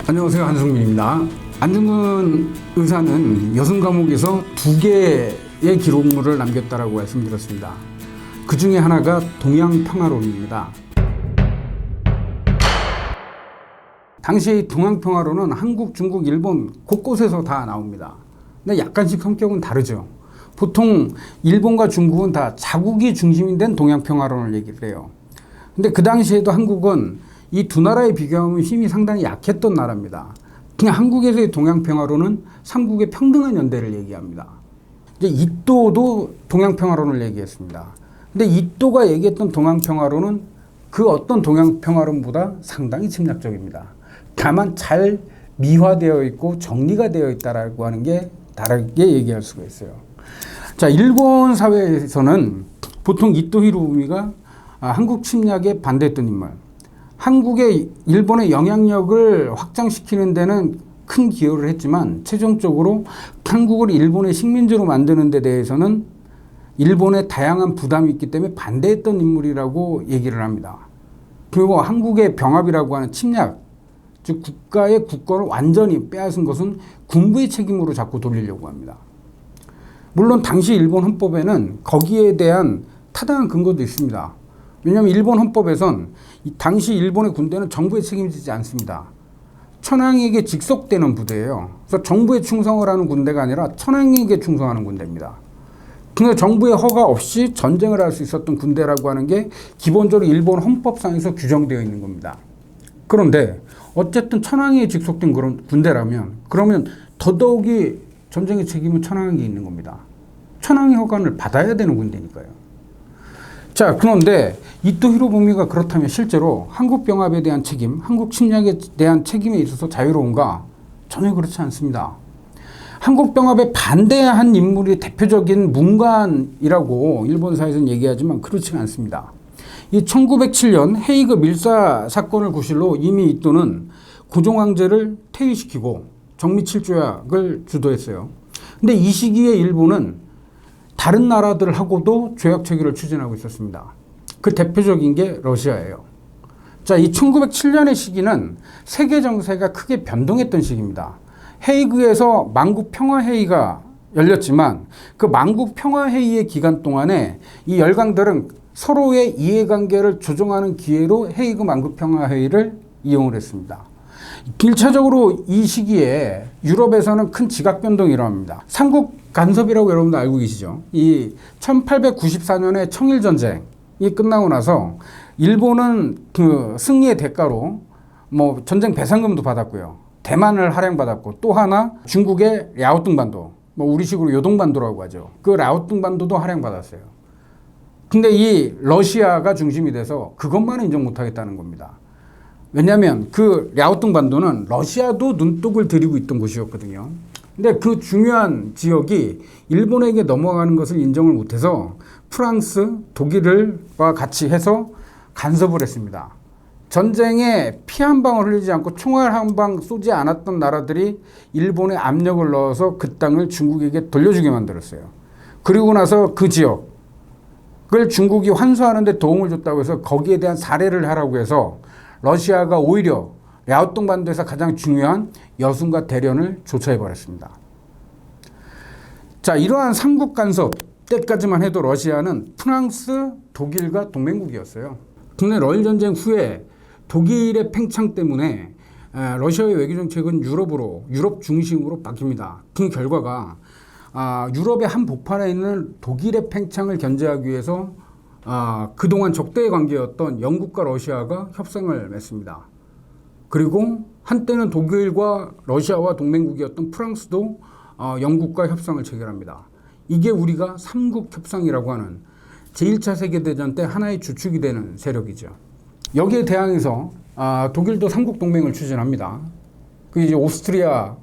안녕하세요, 한승민입니다. 안중근 의사는 여성 감옥에서 2개의 기록물을 남겼다라고 말씀드렸습니다. 그 중에 하나가 동양평화론입니다. 당시 동양평화론은 한국, 중국, 일본 곳곳에서 다 나옵니다. 근데 약간씩 성격은 다르죠. 보통 일본과 중국은 다 자국이 중심이 된 동양평화론을 얘기를 해요. 근데 그 당시에도 한국은 이 두 나라에 비교하면 힘이 상당히 약했던 나라입니다. 그냥 한국에서의 동양평화론은 삼국의 평등한 연대를 얘기합니다. 이제 이또도 동양평화론을 얘기했습니다. 근데 이또가 얘기했던 동양평화론은 그 어떤 동양평화론보다 상당히 침략적입니다. 다만 잘 미화되어 있고 정리가 되어 있다라고 하는 게 다르게 얘기할 수가 있어요. 자, 일본 사회에서는 보통 이토 히로부미가 한국 침략에 반대했던 인물, 한국의 일본의 영향력을 확장시키는 데는 큰 기여를 했지만 최종적으로 한국을 일본의 식민지로 만드는 데 대해서는 일본의 다양한 부담이 있기 때문에 반대했던 인물이라고 얘기를 합니다. 그리고 한국의 병합이라고 하는 침략, 즉 국가의 국권을 완전히 빼앗은 것은 군부의 책임으로 자꾸 돌리려고 합니다. 물론 당시 일본 헌법에는 거기에 대한 타당한 근거도 있습니다. 왜냐하면 일본 헌법에선 당시 일본의 군대는 정부에 책임지지 않습니다. 천황에게 직속되는 부대예요. 그래서 정부에 충성을 하는 군대가 아니라 천황에게 충성하는 군대입니다. 근데 정부의 허가 없이 전쟁을 할 수 있었던 군대라고 하는 게 기본적으로 일본 헌법상에서 규정되어 있는 겁니다. 그런데 어쨌든 천황에 직속된 그런 군대라면 그러면 더더욱이 전쟁의 책임은 천황에게 있는 겁니다. 천황의 허가를 받아야 되는 군대니까요. 자, 그런데 이토 히로부미가 그렇다면 실제로 한국 병합에 대한 책임, 한국 침략에 대한 책임에 있어서 자유로운가? 전혀 그렇지 않습니다. 한국 병합에 반대한 인물이 대표적인 문관이라고 일본사에서는 얘기하지만 그렇지가 않습니다. 이 1907년 헤이그 밀사 사건을 구실로 이미 이토는 고종황제를 퇴위시키고 정미칠조약을 주도했어요. 근데 이 시기에 일본은 다른 나라들하고도 조약 체결을 추진하고 있었습니다. 그 대표적인 게 러시아예요. 자, 이 1907년의 시기는 세계 정세가 크게 변동했던 시기입니다. 헤이그에서 만국 평화회의가 열렸지만 그 만국 평화회의의 기간 동안에 이 열강들은 서로의 이해관계를 조정하는 기회로 헤이그 만국 평화회의를 이용을 했습니다. 1차적으로 이 시기에 유럽에서는 큰 지각 변동이 일어납니다. 삼국 간섭이라고 여러분도 알고 계시죠? 이 1894년에 청일전쟁이 끝나고 나서 일본은 그 승리의 대가로 뭐 전쟁 배상금도 받았고요. 대만을 할양받았고 또 하나 중국의 랴오뚱반도, 뭐 우리식으로 요동반도라고 하죠. 그 랴오뚱반도도 할양받았어요. 근데 이 러시아가 중심이 돼서 그것만은 인정 못하겠다는 겁니다. 왜냐하면 그 랴오뚱반도는 러시아도 눈독을 들이고 있던 곳이었거든요. 근데 그 중요한 지역이 일본에게 넘어가는 것을 인정을 못해서 프랑스, 독일과 같이 해서 간섭을 했습니다. 전쟁에 피 한 방울 흘리지 않고 총알 한 방 쏘지 않았던 나라들이 일본에 압력을 넣어서 그 땅을 중국에게 돌려주게 만들었어요. 그리고 나서 그 지역을 중국이 환수하는 데 도움을 줬다고 해서 거기에 대한 사례를 하라고 해서 러시아가 오히려 랴오뚱반도에서 가장 중요한 여순과 대련을 조처해버렸습니다. 자, 이러한 삼국 간섭 때까지만 해도 러시아는 프랑스, 독일과 동맹국이었어요. 근데 러일 전쟁 후에 독일의 팽창 때문에 러시아의 외교정책은 유럽 중심으로 바뀝니다. 그 결과가 유럽의 한 복판에 있는 독일의 팽창을 견제하기 위해서 그동안 적대의 관계였던 영국과 러시아가 협상을 맺습니다. 그리고 한때는 독일과 러시아와 동맹국이었던 프랑스도 영국과 협상을 체결합니다. 이게 우리가 삼국협상이라고 하는 제1차 세계대전 때 하나의 주축이 되는 세력이죠. 여기에 대항해서 독일도 삼국동맹을 추진합니다. 그 이제 오스트리아와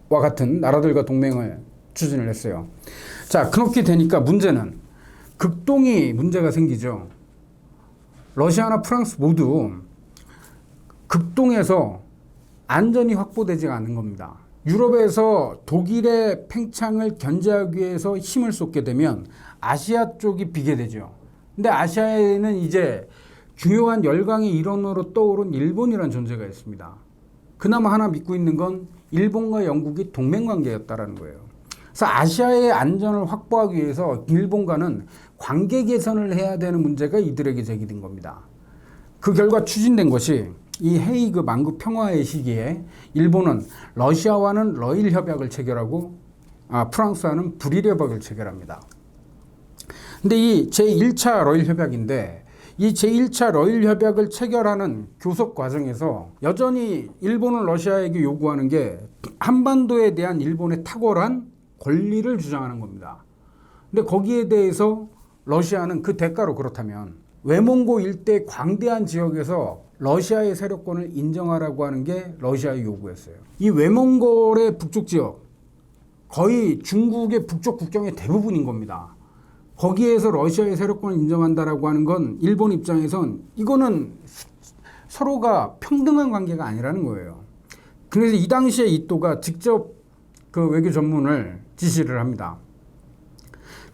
같은 나라들과 동맹을 추진을 했어요. 자, 그렇게 되니까 문제는 극동이 문제가 생기죠. 러시아나 프랑스 모두 극동에서 안전이 확보되지 않은 겁니다. 유럽에서 독일의 팽창을 견제하기 위해서 힘을 쏟게 되면 아시아 쪽이 비게 되죠. 근데 아시아에는 이제 중요한 열강의 일원으로 떠오른 일본이라는 존재가 있습니다. 그나마 하나 믿고 있는 건 일본과 영국이 동맹관계였다라는 거예요. 그래서 아시아의 안전을 확보하기 위해서 일본과는 관계 개선을 해야 되는 문제가 이들에게 제기된 겁니다. 그 결과 추진된 것이 이 헤이그 만국 평화의 시기에 일본은 러시아와는 러일 협약을 체결하고 프랑스와는 불일 협약을 체결합니다. 근데 이 제1차 러일 협약인데 이 제1차 러일 협약을 체결하는 교섭 과정에서 여전히 일본은 러시아에게 요구하는 게 한반도에 대한 일본의 탁월한 권리를 주장하는 겁니다. 근데 거기에 대해서 러시아는 그 대가로 그렇다면 외몽고 일대 광대한 지역에서 러시아의 세력권을 인정하라고 하는 게 러시아의 요구였어요. 이 외몽골의 북쪽 지역 거의 중국의 북쪽 국경의 대부분인 겁니다. 거기에서 러시아의 세력권을 인정한다라고 하는 건 일본 입장에선 이거는 서로가 평등한 관계가 아니라는 거예요. 그래서 이 당시에 이토가 직접 그 외교 전문을 지시를 합니다.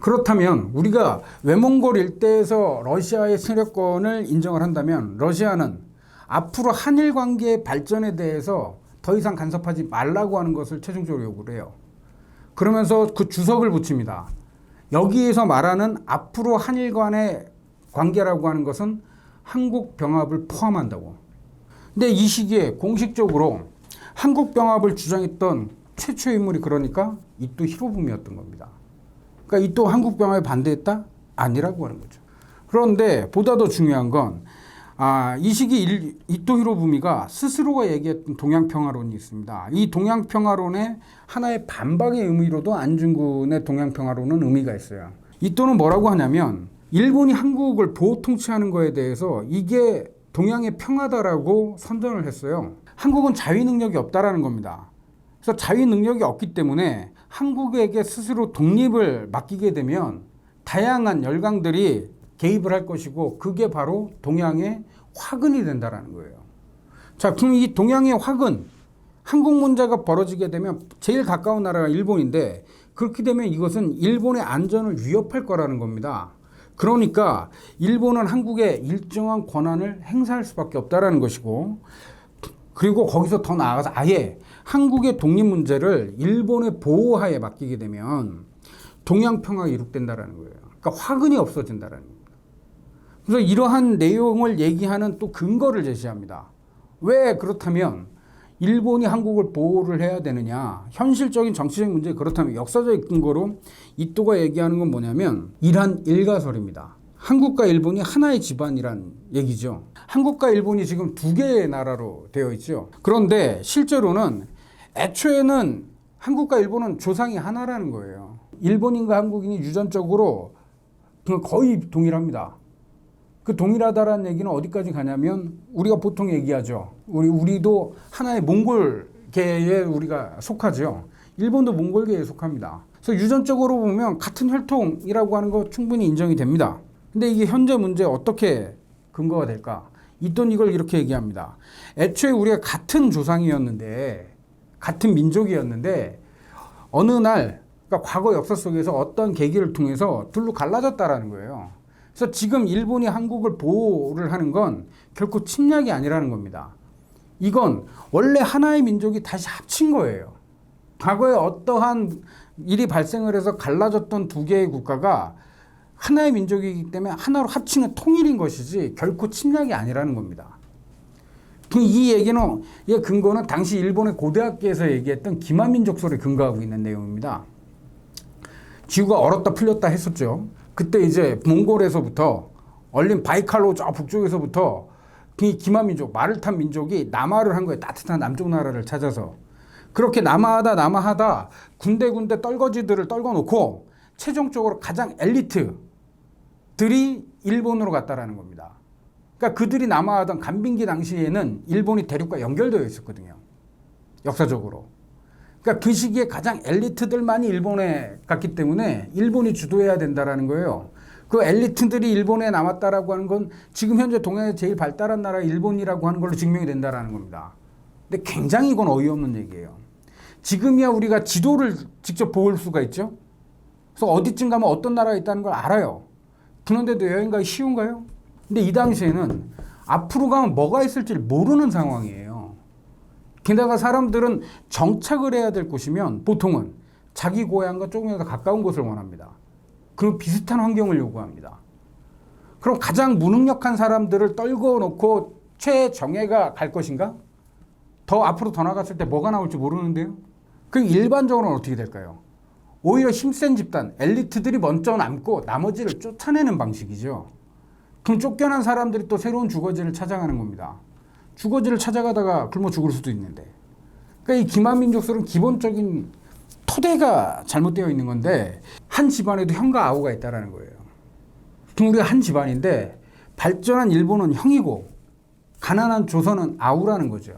그렇다면 우리가 외몽골 일대에서 러시아의 세력권을 인정을 한다면 러시아는 앞으로 한일 관계의 발전에 대해서 더 이상 간섭하지 말라고 하는 것을 최종적으로 요구를 해요. 그러면서 그 주석을 붙입니다. 여기에서 말하는 앞으로 한일 간의 관계라고 하는 것은 한국 병합을 포함한다고. 근데 이 시기에 공식적으로 한국 병합을 주장했던 최초의 인물이 그러니까 이토 히로부미였던 겁니다. 그러니까 이토 한국 병합에 반대했다? 아니라고 하는 거죠. 그런데 보다 더 중요한 건 이 시기 이토 히로부미가 스스로가 얘기했던 동양평화론이 있습니다. 이 동양평화론의 하나의 반박의 의미로도 안중근의 동양평화론은 의미가 있어요. 이토는 뭐라고 하냐면 일본이 한국을 보호 통치하는 거에 대해서 이게 동양의 평화다라고 선전을 했어요. 한국은 자위 능력이 없다라는 겁니다. 그래서 자위 능력이 없기 때문에 한국에게 스스로 독립을 맡기게 되면 다양한 열강들이 개입을 할 것이고 그게 바로 동양의 화근이 된다라는 거예요. 자, 그럼 이 동양의 화근, 한국 문제가 벌어지게 되면 제일 가까운 나라가 일본인데 그렇게 되면 이것은 일본의 안전을 위협할 거라는 겁니다. 그러니까 일본은 한국에 일정한 권한을 행사할 수밖에 없다라는 것이고 그리고 거기서 더 나아가서 아예 한국의 독립 문제를 일본의 보호하에 맡기게 되면 동양 평화가 이룩된다라는 거예요. 그러니까 화근이 없어진다라는 거예요. 그래서 이러한 내용을 얘기하는 또 근거를 제시합니다. 왜 그렇다면 일본이 한국을 보호를 해야 되느냐. 현실적인 정치적 문제 그렇다면 역사적 근거로 이토가 얘기하는 건 뭐냐면 이란 일가설입니다. 한국과 일본이 하나의 집안이란 얘기죠. 한국과 일본이 지금 두 개의 나라로 되어 있죠. 그런데 실제로는 애초에는 한국과 일본은 조상이 하나라는 거예요. 일본인과 한국인이 유전적으로 거의 동일합니다. 그 동일하다라는 얘기는 어디까지 가냐면 우리가 보통 얘기하죠. 우리도 하나의 몽골계에 우리가 속하죠. 일본도 몽골계에 속합니다. 그래서 유전적으로 보면 같은 혈통이라고 하는 거 충분히 인정이 됩니다. 근데 이게 현재 문제에 어떻게 근거가 될까? 이또는 이걸 이렇게 얘기합니다. 애초에 우리가 같은 조상이었는데 같은 민족이었는데 어느 날 그러니까 과거 역사 속에서 어떤 계기를 통해서 둘로 갈라졌다라는 거예요. 그래서 지금 일본이 한국을 보호를 하는 건 결코 침략이 아니라는 겁니다. 이건 원래 하나의 민족이 다시 합친 거예요. 과거에 어떠한 일이 발생을 해서 갈라졌던 두 개의 국가가 하나의 민족이기 때문에 하나로 합치는 통일인 것이지 결코 침략이 아니라는 겁니다. 이 얘기는, 이 근거는 당시 일본의 고대학계에서 얘기했던 기마민족설에 근거하고 있는 내용입니다. 지구가 얼었다 풀렸다 했었죠. 그때 이제 몽골에서부터 얼린 바이칼로 저 북쪽에서부터 이 기마민족, 말을 탄 민족이 남하를 한 거예요. 따뜻한 남쪽 나라를 찾아서. 그렇게 남하하다 군데군데 떨거지들을 떨궈놓고 최종적으로 가장 엘리트들이 일본으로 갔다라는 겁니다. 그러니까 그들이 남하하던 간빙기 당시에는 일본이 대륙과 연결되어 있었거든요. 역사적으로. 그러니까 그 시기에 가장 엘리트들만이 일본에 갔기 때문에 일본이 주도해야 된다라는 거예요. 그 엘리트들이 일본에 남았다라고 하는 건 지금 현재 동해에 제일 발달한 나라 일본이라고 하는 걸로 증명이 된다라는 겁니다. 근데 굉장히 이건 어이없는 얘기예요. 지금이야 우리가 지도를 직접 볼 수가 있죠. 그래서 어디쯤 가면 어떤 나라가 있다는 걸 알아요. 그런데도 여행 가기 쉬운가요? 근데 이 당시에는 앞으로 가면 뭐가 있을지 모르는 상황이에요. 게다가 사람들은 정착을 해야 될 곳이면 보통은 자기 고향과 조금이라도 가까운 곳을 원합니다. 그리고 비슷한 환경을 요구합니다. 그럼 가장 무능력한 사람들을 떨궈 놓고 최정예가 갈 것인가? 더 앞으로 더 나갔을 때 뭐가 나올지 모르는데요. 그럼 일반적으로는 어떻게 될까요? 오히려 힘센 집단, 엘리트들이 먼저 남고 나머지를 쫓아내는 방식이죠. 그럼 쫓겨난 사람들이 또 새로운 주거지를 찾아가는 겁니다. 주거지를 찾아가다가 굶어 죽을 수도 있는데. 그러니까 이 기만민족설은 기본적인 토대가 잘못되어 있는 건데 한 집안에도 형과 아우가 있다는 거예요. 그럼 우리가 한 집안인데 발전한 일본은 형이고 가난한 조선은 아우라는 거죠.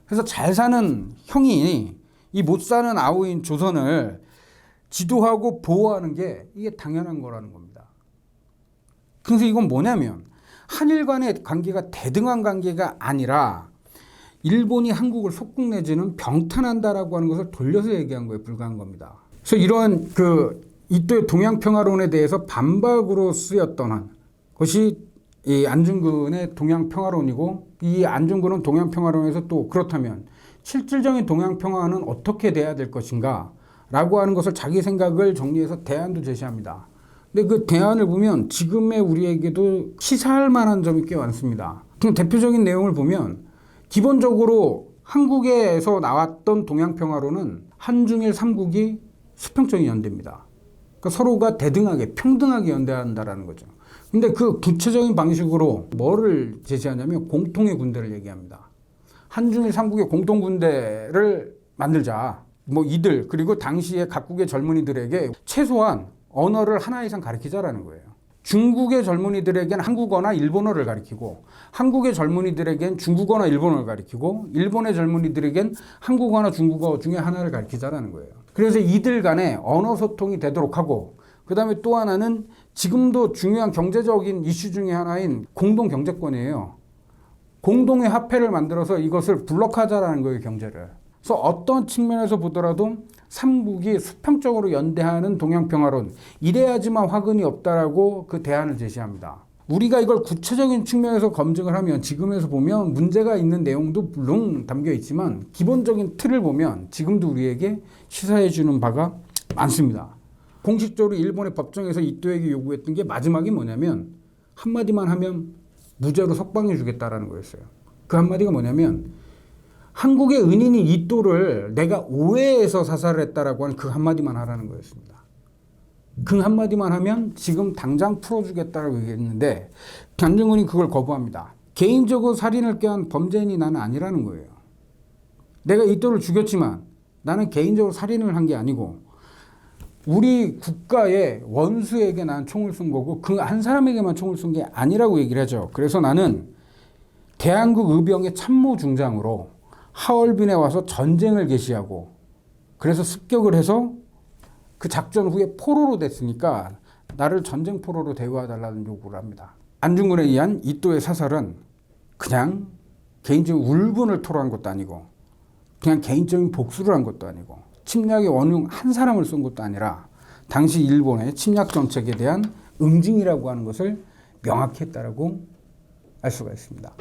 그래서 잘 사는 형이 이 못 사는 아우인 조선을 지도하고 보호하는 게 이게 당연한 거라는 겁니다. 그래서 이건 뭐냐면 한일 간의 관계가 대등한 관계가 아니라 일본이 한국을 속국 내지는 병탄한다라고 하는 것을 돌려서 얘기한 거에 불과한 겁니다. 그래서 이러한 이토의 동양평화론에 대해서 반박으로 쓰였던 것이 이 안중근의 동양평화론이고, 이 안중근은 동양평화론에서 또 그렇다면 실질적인 동양평화는 어떻게 돼야 될 것인가 라고 하는 것을 자기 생각을 정리해서 대안도 제시합니다. 근데 그 대안을 보면 지금의 우리에게도 시사할 만한 점이 꽤 많습니다. 그럼 대표적인 내용을 보면 기본적으로 한국에서 나왔던 동양평화론은 한중일 삼국이 수평적인 연대입니다. 그러니까 서로가 대등하게 평등하게 연대한다라는 거죠. 근데 그 구체적인 방식으로 뭐를 제시하냐면 공통의 군대를 얘기합니다. 한중일 삼국의 공통 군대를 만들자. 뭐 이들 그리고 당시에 각국의 젊은이들에게 최소한 언어를 하나 이상 가르치자라는 거예요. 중국의 젊은이들에겐 한국어나 일본어를 가르치고, 한국의 젊은이들에겐 중국어나 일본어를 가르치고, 일본의 젊은이들에겐 한국어나 중국어 중에 하나를 가르치자라는 거예요. 그래서 이들 간에 언어 소통이 되도록 하고, 그 다음에 또 하나는 지금도 중요한 경제적인 이슈 중에 하나인 공동 경제권이에요. 공동의 화폐를 만들어서 이것을 블록하자라는 거예요, 경제를. 그래서 어떤 측면에서 보더라도 삼국이 수평적으로 연대하는 동양평화론, 이래야지만 화근이 없다라고 그 대안을 제시합니다. 우리가 이걸 구체적인 측면에서 검증을 하면 지금에서 보면 문제가 있는 내용도 물론 담겨 있지만 기본적인 틀을 보면 지금도 우리에게 시사해 주는 바가 많습니다. 공식적으로 일본의 법정에서 이토에게 요구했던 게 마지막이 뭐냐면 한마디만 하면 무죄로 석방해 주겠다라는 거였어요. 그 한마디가 뭐냐면 한국의 은인이 이토를 내가 오해해서 사살을 했다라고 하는 그 한마디만 하라는 거였습니다. 그 한마디만 하면 지금 당장 풀어주겠다라고 얘기했는데 안중근이 그걸 거부합니다. 개인적으로 살인을 꾀한 범죄인이 나는 아니라는 거예요. 내가 이토를 죽였지만 나는 개인적으로 살인을 한 게 아니고 우리 국가의 원수에게 난 총을 쏜 거고 그 한 사람에게만 총을 쏜 게 아니라고 얘기를 하죠. 그래서 나는 대한국 의병의 참모 중장으로 하얼빈에 와서 전쟁을 개시하고 그래서 습격을 해서 그 작전 후에 포로로 됐으니까 나를 전쟁 포로로 대우해달라는 요구를 합니다. 안중근에 의한 이토의 사살은 그냥 개인적인 울분을 토로한 것도 아니고 그냥 개인적인 복수를 한 것도 아니고 침략의 원흉 한 사람을 쏜 것도 아니라 당시 일본의 침략 정책에 대한 응징이라고 하는 것을 명확히 했다라고 알 수가 있습니다.